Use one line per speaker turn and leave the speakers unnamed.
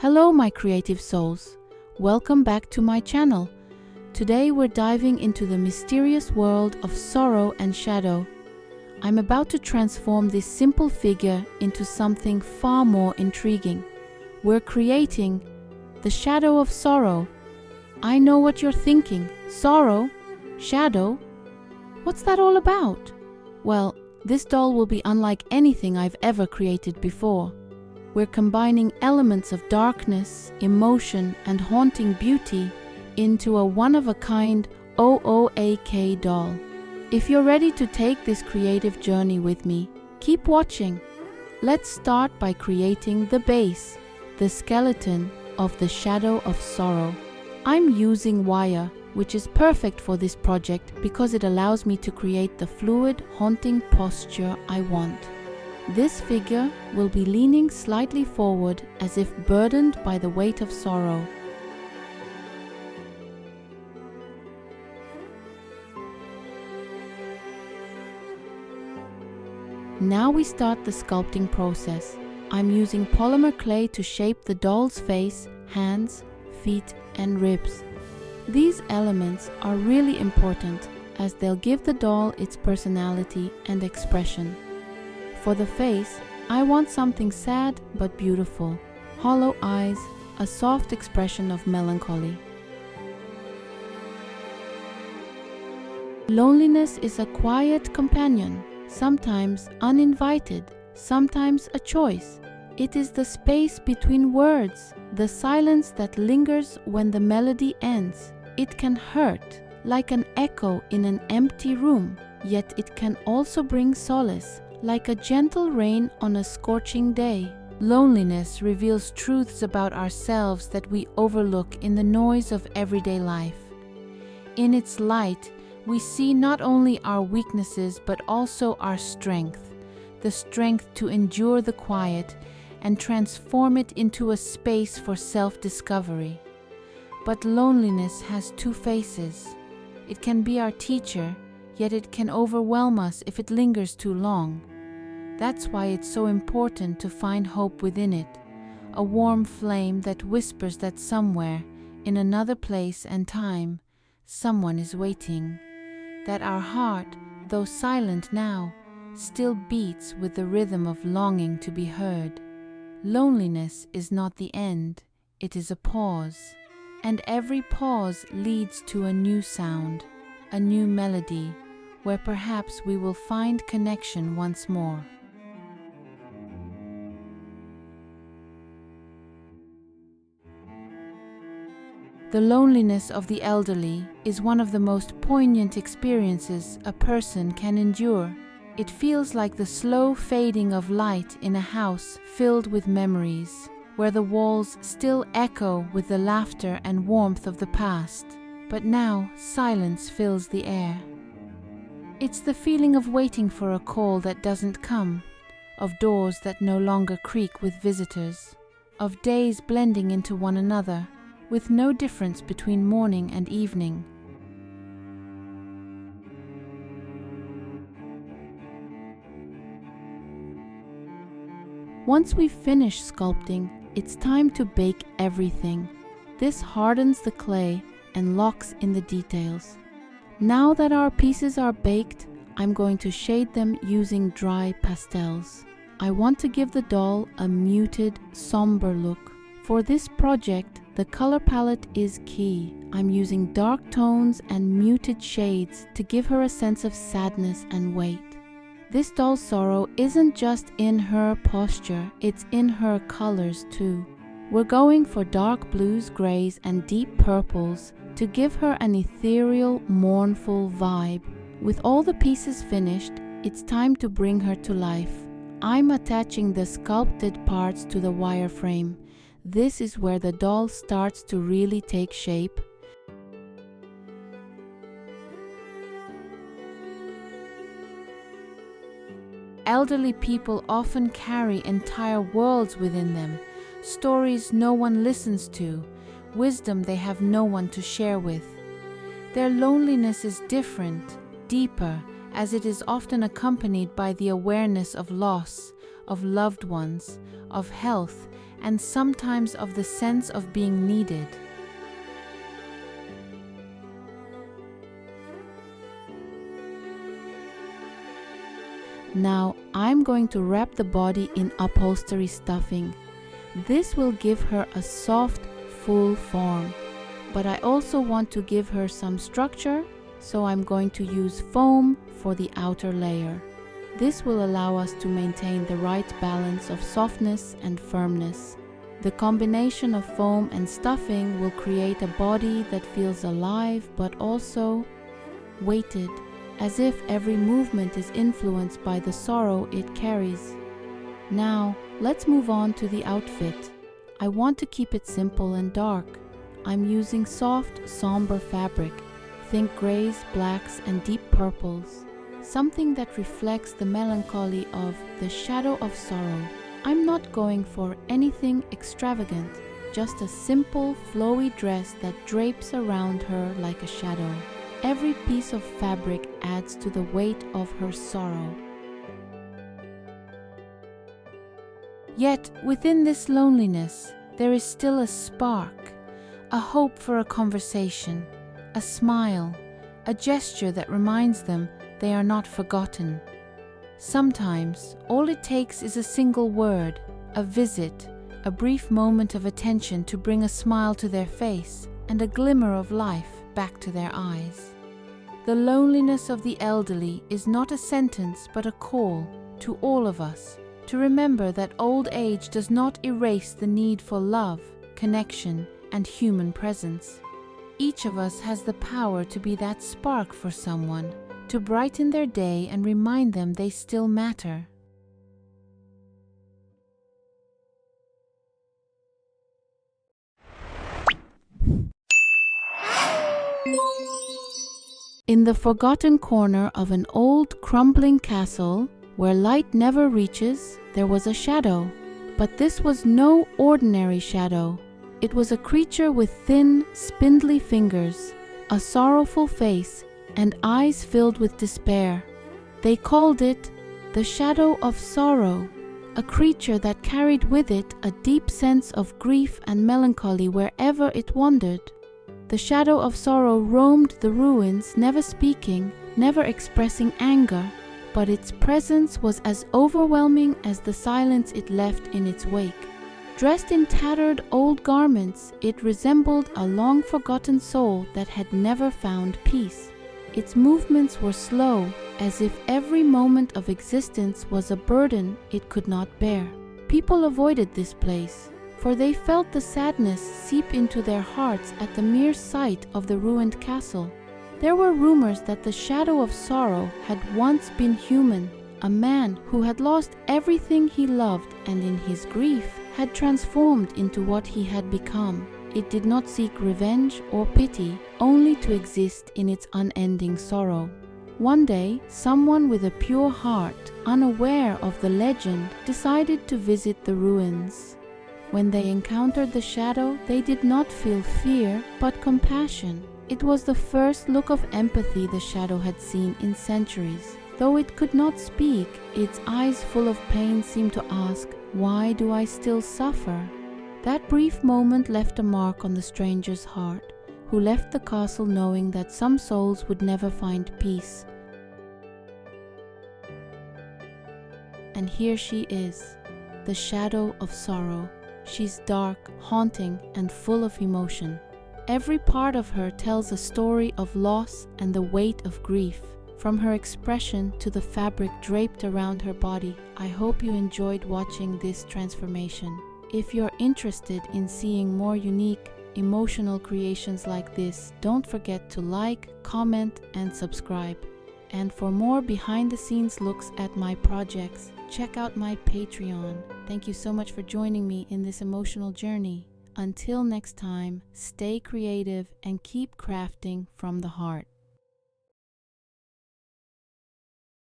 Hello, my creative souls. Welcome back to my channel. Today we're diving into the mysterious world of sorrow and shadow. I'm about to transform this simple figure into something far more intriguing. We're creating the shadow of sorrow. I know what you're thinking. Sorrow? Shadow? What's that all about? Well, this doll will be unlike anything I've ever created before. We're combining elements of darkness, emotion, and haunting beauty into a one-of-a-kind OOAK doll. If you're ready to take this creative journey with me, keep watching. Let's start by creating the base, the skeleton of the shadow of sorrow. I'm using wire, which is perfect for this project because it allows me to create the fluid, haunting posture I want. This figure will be leaning slightly forward as if burdened by the weight of sorrow. Now we start the sculpting process. I'm using polymer clay to shape the doll's face, hands, feet, and ribs. These elements are really important as they'll give the doll its personality and expression. For the face, I want something sad but beautiful. Hollow eyes, a soft expression of melancholy. Loneliness is a quiet companion, sometimes uninvited, sometimes a choice. It is the space between words, the silence that lingers when the melody ends. It can hurt, like an echo in an empty room, yet it can also bring solace, like a gentle rain on a scorching day. Loneliness reveals truths about ourselves that we overlook in the noise of everyday life. In its light, we see not only our weaknesses but also our strength, the strength to endure the quiet and transform it into a space for self-discovery. But loneliness has two faces. It can be our teacher, yet it can overwhelm us if it lingers too long. That's why it's so important to find hope within it, a warm flame that whispers that somewhere, in another place and time, someone is waiting, that our heart, though silent now, still beats with the rhythm of longing to be heard. Loneliness is not the end, it is a pause, and every pause leads to a new sound, a new melody, where perhaps we will find connection once more. The loneliness of the elderly is one of the most poignant experiences a person can endure. It feels like the slow fading of light in a house filled with memories, where the walls still echo with the laughter and warmth of the past, but now silence fills the air. It's the feeling of waiting for a call that doesn't come, of doors that no longer creak with visitors, of days blending into one another, with no difference between morning and evening. Once we've finished sculpting, it's time to bake everything. This hardens the clay and locks in the details. Now that our pieces are baked, I'm going to shade them using dry pastels. I want to give the doll a muted, somber look. For this project, the color palette is key. I'm using dark tones and muted shades to give her a sense of sadness and weight. This doll's sorrow isn't just in her posture, it's in her colors too. We're going for dark blues, grays, and deep purples to give her an ethereal, mournful vibe. With all the pieces finished, it's time to bring her to life. I'm attaching the sculpted parts to the wireframe. This is where the doll starts to really take shape. Elderly people often carry entire worlds within them, stories no one listens to, wisdom they have no one to share with. Their loneliness is different, deeper, as it is often accompanied by the awareness of loss, of loved ones, of health, and sometimes of the sense of being needed. Now I'm going to wrap the body in upholstery stuffing. This will give her a soft, full form. But I also want to give her some structure, so I'm going to use foam for the outer layer. This will allow us to maintain the right balance of softness and firmness. The combination of foam and stuffing will create a body that feels alive but also weighted, as if every movement is influenced by the sorrow it carries. Now, let's move on to the outfit. I want to keep it simple and dark. I'm using soft, somber fabric. Think grays, blacks, and deep purples. Something that reflects the melancholy of the shadow of sorrow. I'm not going for anything extravagant, just a simple, flowy dress that drapes around her like a shadow. Every piece of fabric adds to the weight of her sorrow. Yet, within this loneliness, there is still a spark, a hope for a conversation, a smile, a gesture that reminds them they are not forgotten. Sometimes, all it takes is a single word, a visit, a brief moment of attention to bring a smile to their face and a glimmer of life back to their eyes. The loneliness of the elderly is not a sentence but a call to all of us to remember that old age does not erase the need for love, connection, and human presence. Each of us has the power to be that spark for someone, to brighten their day and remind them they still matter. In the forgotten corner of an old crumbling castle, where light never reaches, there was a shadow. But this was no ordinary shadow. It was a creature with thin, spindly fingers, a sorrowful face, and eyes filled with despair. They called it the Shadow of Sorrow, a creature that carried with it a deep sense of grief and melancholy wherever it wandered. The Shadow of Sorrow roamed the ruins, never speaking, never expressing anger, but its presence was as overwhelming as the silence it left in its wake. Dressed in tattered old garments, it resembled a long-forgotten soul that had never found peace. Its movements were slow, as if every moment of existence was a burden it could not bear. People avoided this place, for they felt the sadness seep into their hearts at the mere sight of the ruined castle. There were rumors that the Shadow of Sorrow had once been human, a man who had lost everything he loved and in his grief had transformed into what he had become. It did not seek revenge or pity, only to exist in its unending sorrow. One day, someone with a pure heart, unaware of the legend, decided to visit the ruins. When they encountered the shadow, they did not feel fear, but compassion. It was the first look of empathy the shadow had seen in centuries. Though it could not speak, its eyes full of pain seemed to ask, "Why do I still suffer?" That brief moment left a mark on the stranger's heart, who left the castle knowing that some souls would never find peace. And here she is, the Shadow of Sorrow. She's dark, haunting, and full of emotion. Every part of her tells a story of loss and the weight of grief. From her expression to the fabric draped around her body, I hope you enjoyed watching this transformation. If you're interested in seeing more unique, emotional creations like this, don't forget to like, comment, and subscribe. And for more behind-the-scenes looks at my projects, check out my Patreon. Thank you so much for joining me in this emotional journey. Until next time, stay creative and keep crafting from the heart.